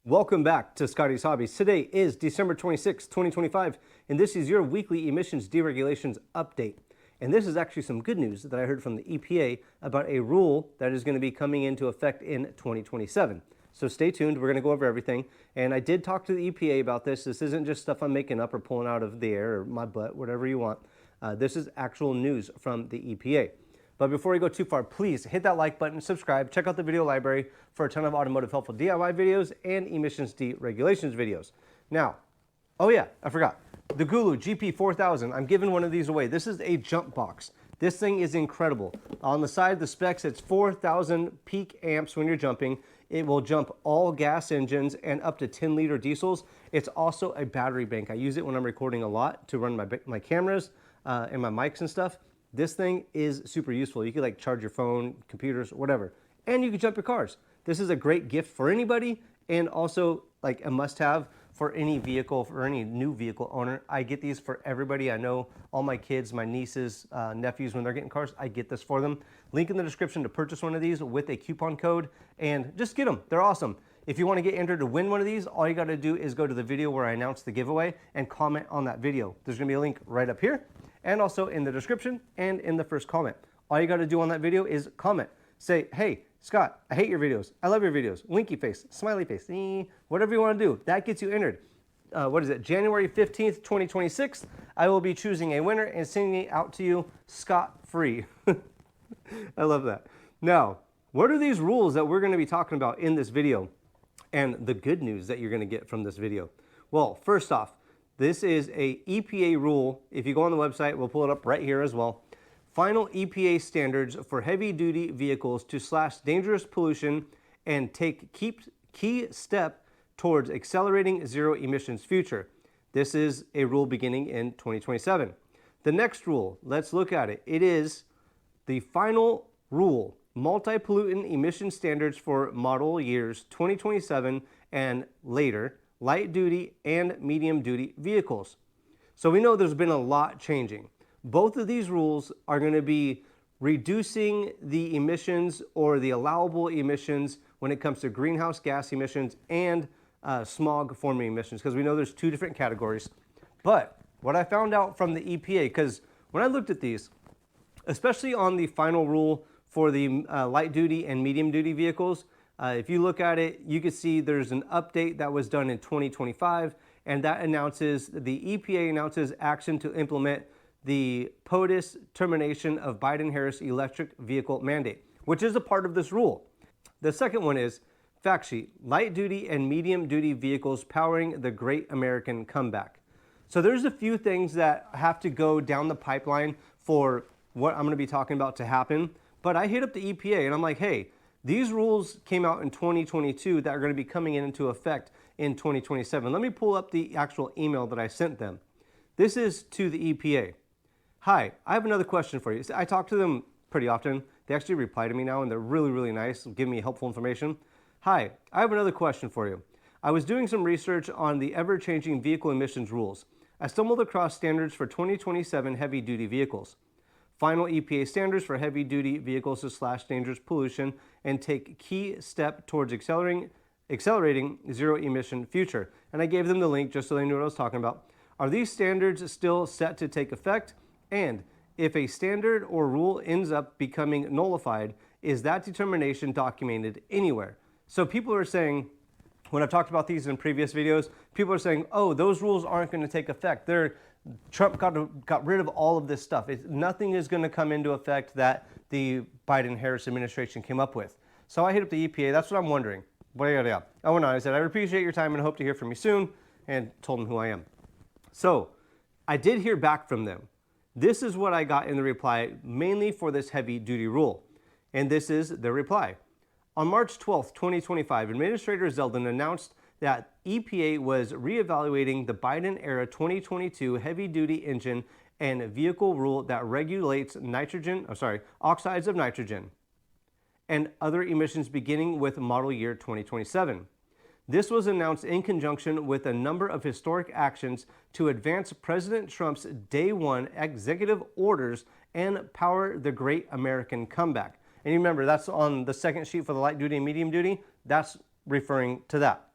Welcome back to Scotty's Hobbies. Today is December 26, 2025, and this is your weekly emissions deregulations update. And this is actually some good news that I heard from the EPA about a rule that is going to be coming into effect in 2027. So stay tuned, we're going to go over everything. And I did talk to the EPA about this. This isn't just stuff I'm making up or pulling out of the air or my butt, whatever you want. This is actual news from the EPA. But before we go too far, please hit that like button, subscribe, check out the video library for a ton of automotive helpful DIY videos and emissions deregulations videos. Now, oh yeah, I forgot. The Gulu GP 4000, I'm giving one of these away. This is a jump box. This thing is incredible. On the side of the specs, it's 4,000 peak amps when you're jumping. It will jump all gas engines and up to 10-liter diesels. It's also a battery bank. I use it when I'm recording a lot to run my cameras and my mics and stuff. This thing is super useful. You can like charge your phone, computers, whatever, and you can jump your cars. This is a great gift for anybody and also like a must-have for any vehicle, for any new vehicle owner. I get these for everybody. I know all my kids, my nieces, nephews, when they're getting cars, I get this for them. Link in the description to purchase one of these with a coupon code and just get them. They're awesome. If you want to get entered to win one of these, all you got to do is go to the video where I announced the giveaway and comment on that video. There's going to be a link right up here and also in the description and in the first comment. All you got to do on that video is comment. Say, hey, Scott, I hate your videos. I love your videos. Winky face, smiley face, whatever you want to do. That gets you entered. What is it? January 15th, 2026. I will be choosing a winner and sending it out to you scot-free. I love that. Now, what are these rules that we're going to be talking about in this video and the good news that you're going to get from this video? Well, first off, this is a EPA rule. If you go on the website, we'll pull it up right here as well. Final EPA standards for heavy-duty vehicles to slash dangerous pollution and take key step towards accelerating zero emissions future. This is a rule beginning in 2027. The next rule, let's look at it. It is the final rule, multi-pollutant emission standards for model years 2027 and later, light-duty and medium-duty vehicles. So we know there's been a lot changing. Both of these rules are going to be reducing the emissions or the allowable emissions when it comes to greenhouse gas emissions and smog forming emissions, because we know there's two different categories. But what I found out from the EPA, because when I looked at these, especially on the final rule for the light-duty and medium-duty vehicles, if you look at it, you can see there's an update that was done in 2025, and that announces, the EPA announces action to implement the POTUS termination of Biden-Harris electric vehicle mandate, which is a part of this rule. The second one is fact sheet, light-duty and medium-duty vehicles powering the great American comeback. So there's a few things that have to go down the pipeline for what I'm going to be talking about to happen. But I hit up the EPA and I'm like, hey, these rules came out in 2022 that are going to be coming into effect in 2027. Let me pull up the actual email that I sent them. This is to the EPA. Hi, I have another question for you. I talk to them pretty often. They actually reply to me now and they're really, really nice, give me helpful information. Hi, I have another question for you. I was doing some research on the ever-changing vehicle emissions rules. I stumbled across standards for 2027 heavy-duty vehicles. Final EPA standards for heavy-duty vehicles to slash dangerous pollution and take key step towards accelerating zero-emission future. And I gave them the link just so they knew what I was talking about. Are these standards still set to take effect? And if a standard or rule ends up becoming nullified, is that determination documented anywhere? So people are saying, when I've talked about these in previous videos, people are saying, oh, those rules aren't going to take effect. Trump got rid of all of this stuff. Nothing is going to come into effect that the Biden-Harris administration came up with. So I hit up the EPA. That's what I'm wondering. I went on. I said, I appreciate your time and hope to hear from you soon, and told them who I am. So I did hear back from them. This is what I got in the reply, mainly for this heavy-duty rule. And this is the reply. On March 12th, 2025, Administrator Zeldin announced that EPA was reevaluating the Biden-era 2022 heavy-duty engine and vehicle rule that regulates oxides of nitrogen and other emissions beginning with model year 2027. This was announced in conjunction with a number of historic actions to advance President Trump's Day One executive orders and power the great American comeback. And remember, that's on the second sheet for the light duty and medium duty. That's referring to that.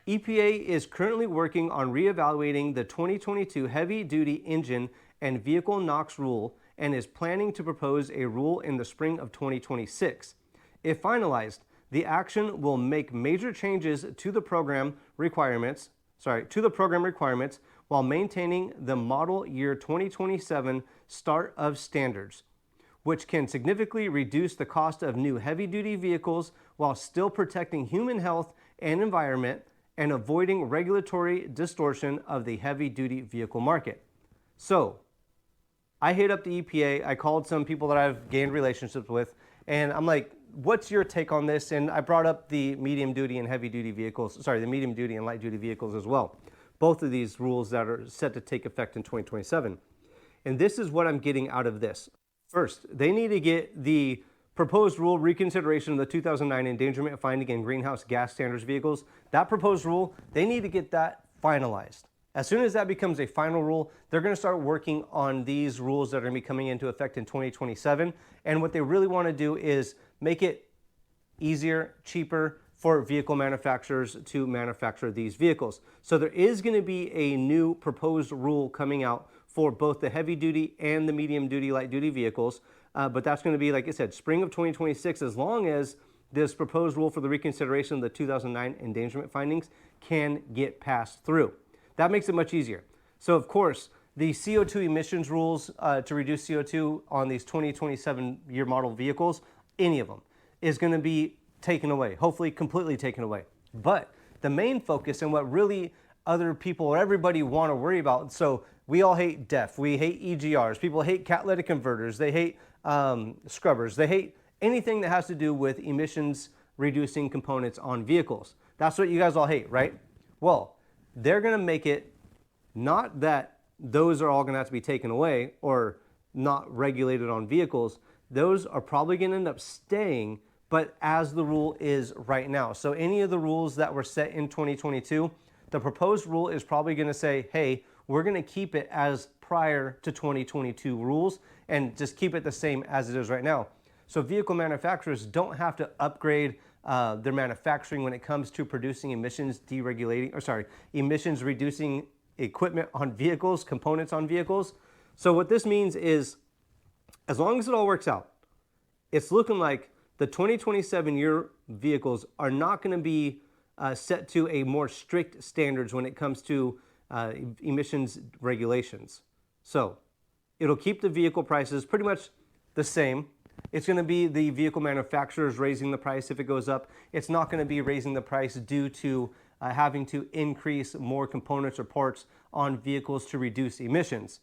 EPA is currently working on reevaluating the 2022 heavy-duty engine and vehicle NOx rule and is planning to propose a rule in the spring of 2026. If finalized, the action will make major changes to the program requirements while maintaining the model year 2027 start of standards, which can significantly reduce the cost of new heavy-duty vehicles while still protecting human health and environment and avoiding regulatory distortion of the heavy-duty vehicle market. So, I hit up the EPA, I called some people that I've gained relationships with, and I'm like, what's your take on this? And I brought up the medium-duty and heavy-duty vehicles, the medium-duty and light-duty vehicles as well. Both of these rules that are set to take effect in 2027. And this is what I'm getting out of this. First, they need to get the proposed rule reconsideration of the 2009 endangerment finding in greenhouse gas standards vehicles. That proposed rule, they need to get that finalized. As soon as that becomes a final rule, they're going to start working on these rules that are going to be coming into effect in 2027. And what they really want to do is make it easier, cheaper for vehicle manufacturers to manufacture these vehicles. So there is going to be a new proposed rule coming out for both the heavy duty and the medium duty, light duty vehicles. But that's going to be, like I said, spring of 2026, as long as this proposed rule for the reconsideration of the 2009 endangerment findings can get passed through. That makes it much easier. So of course, the CO2 emissions rules to reduce CO2 on these 2027 year model vehicles, any of them, is going to be taken away, hopefully completely taken away. But the main focus and what really other people or everybody want to worry about, so we all hate DEF, we hate EGRs, people hate catalytic converters, they hate scrubbers, they hate anything that has to do with emissions reducing components on vehicles. That's what you guys all hate, right? Well, they're going to make it not that those are all going to have to be taken away or not regulated on vehicles. Those are probably going to end up staying, but as the rule is right now. So any of the rules that were set in 2022, the proposed rule is probably going to say, hey, we're going to keep it as prior to 2022 rules and just keep it the same as it is right now. So vehicle manufacturers don't have to upgrade their manufacturing when it comes to producing emissions reducing equipment on vehicles, components on vehicles. So what this means is, as long as it all works out, it's looking like the 2027 year vehicles are not going to be set to a more strict standards when it comes to emissions regulations. So it'll keep the vehicle prices pretty much the same. It's going to be the vehicle manufacturers raising the price if it goes up. It's not going to be raising the price due to having to increase more components or parts on vehicles to reduce emissions.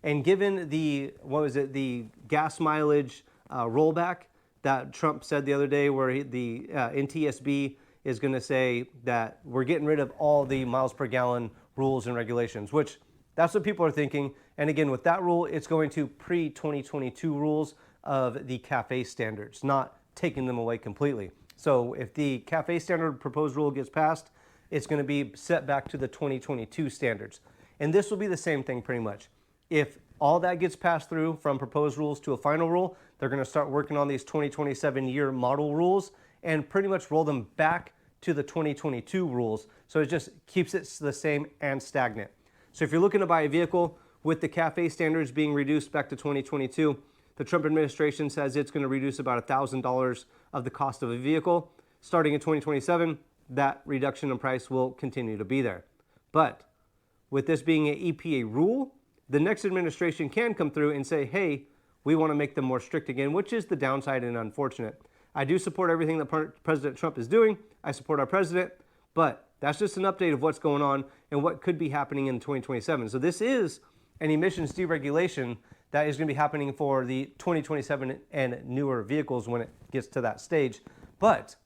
And given the, the gas mileage rollback that Trump said the other day, where the NTSB is going to say that we're getting rid of all the miles per gallon rules and regulations, which that's what people are thinking. And again, with that rule, it's going to pre-2022 rules of the CAFE standards, not taking them away completely. So if the CAFE standard proposed rule gets passed, it's going to be set back to the 2022 standards. And this will be the same thing pretty much. If all that gets passed through from proposed rules to a final rule, they're going to start working on these 2027 year model rules and pretty much roll them back to the 2022 rules. So it just keeps it the same and stagnant. So if you're looking to buy a vehicle with the CAFE standards being reduced back to 2022, the Trump administration says it's going to reduce about $1,000 of the cost of a vehicle. Starting in 2027, that reduction in price will continue to be there. But with this being an EPA rule, the next administration can come through and say, hey, we want to make them more strict again, which is the downside and unfortunate. I do support everything that President Trump is doing. I support our president, but that's just an update of what's going on and what could be happening in 2027. So this is an emissions deregulation that is going to be happening for the 2027 and newer vehicles when it gets to that stage. But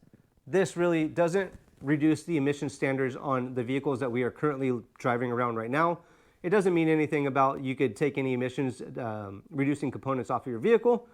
this really doesn't reduce the emission standards on the vehicles that we are currently driving around right now. It doesn't mean anything about you could take any emissions reducing components off of your vehicle,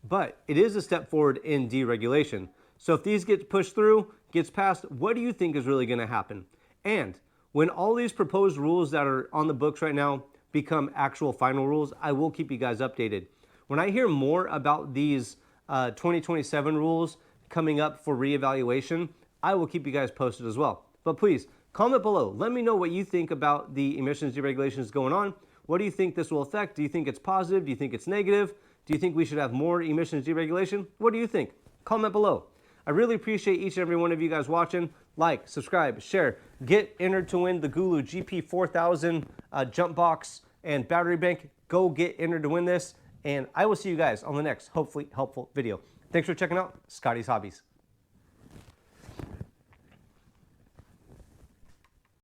but it is a step forward in deregulation. So if these get pushed through, gets passed, what do you think is really going to happen? And when all these proposed rules that are on the books right now become actual final rules, I will keep you guys updated. When I hear more about these 2027 rules coming up for reevaluation, I will keep you guys posted as well. But please Comment below. Let me know what you think about the emissions deregulations going on. What do you think this will affect? Do you think it's positive? Do you think it's negative? Do you think we should have more emissions deregulation? What do you think? Comment below. I really appreciate each and every one of you guys watching. Like, subscribe, share. Get entered to win the Gulu GP 4000 jump box and battery bank. Go get entered to win this. And I will see you guys on the next, hopefully helpful video. Thanks for checking out Scotty's Hobbies.